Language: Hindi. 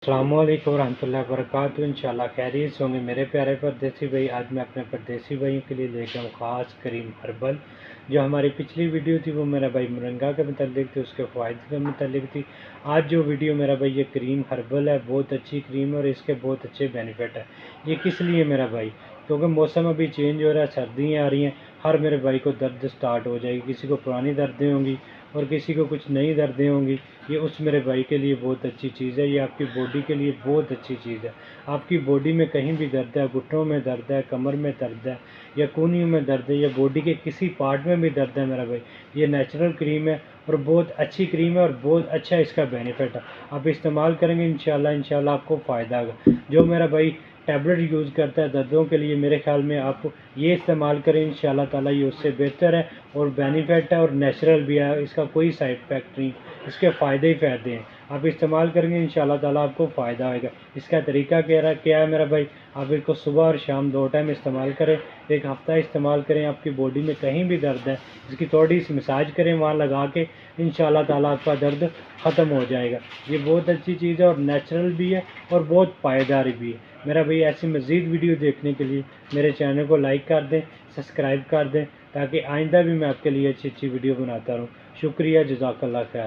अस्सलामुअलैकुम वरहमतुल्लाहि वबरकातुहू। इंशाल्लाह खैरियत से होंगे मेरे प्यारे परदेसी भाई। आज मैं अपने परदेसी भाइयों के लिए लेकर आऊँ ख़ास करीम हर्बल। जो हमारी पिछली वीडियो थी वो मेरा भाई मुरंगा के मतलब थी, उसके फ़ायदे के मतलब थी। आज जो वीडियो मेरा भाई ये क्रीम हर्बल है, बहुत अच्छी क्रीम है और इसके बहुत अच्छे बेनिफिट है। ये किस लिए मेरा भाई, क्योंकि मौसम अभी चेंज हो रहा है, सर्दियाँ आ रही हैं, हर मेरे भाई को दर्द स्टार्ट हो जाएगी। किसी को पुरानी दर्दें होंगी और किसी को कुछ नई दर्दें होंगी। ये उस मेरे भाई के लिए बहुत अच्छी चीज़ है। ये आपकी बॉडी के लिए बहुत अच्छी चीज़ है। आपकी बॉडी में कहीं भी दर्द है, घुटनों में दर्द है, कमर में दर्द है या कूहनियों में दर्द है या बॉडी के किसी पार्ट में भी दर्द है मेरा भाई, ये नेचुरल क्रीम है और बहुत अच्छी क्रीम है और बहुत अच्छा इसका बेनिफिट है। आप इस्तेमाल करेंगे इंशाल्लाह आपको फ़ायदा होगा। जो मेरा भाई टैबलेट यूज़ करता है दर्दों के लिए, मेरे ख्याल में आप ये इस्तेमाल करें, इंशाल्लाह ताला ये उससे बेहतर है और बेनिफिट है और नेचुरल भी है। इसका कोई साइड इफ़ेक्ट नहीं, इसके फ़ायदे ही फ़ायदे हैं। आप इस्तेमाल करेंगे इंशाल्लाह ताला आपको फ़ायदा होगा। इसका तरीका क्या है मेरा भाई, आप इसको सुबह और शाम 2 टाइम इस्तेमाल करें, एक हफ़्ता इस्तेमाल करें। आपकी बॉडी में कहीं भी दर्द है, इसकी थोड़ी सी मसाज करें वहाँ लगा के, इंशाल्लाह ताला आपका दर्द ख़त्म हो जाएगा। ये बहुत अच्छी चीज़ है और नेचुरल भी है और बहुत पायदार भी है मेरा भाई। ऐसी मज़ीद वीडियो देखने के लिए मेरे चैनल को लाइक कर दें, सब्सक्राइब कर दें, ताकि आइंदा भी मैं आपके लिए अच्छी अच्छी वीडियो बनाता रहूँ। शुक्रिया, जज़ाकल्लाह खैर।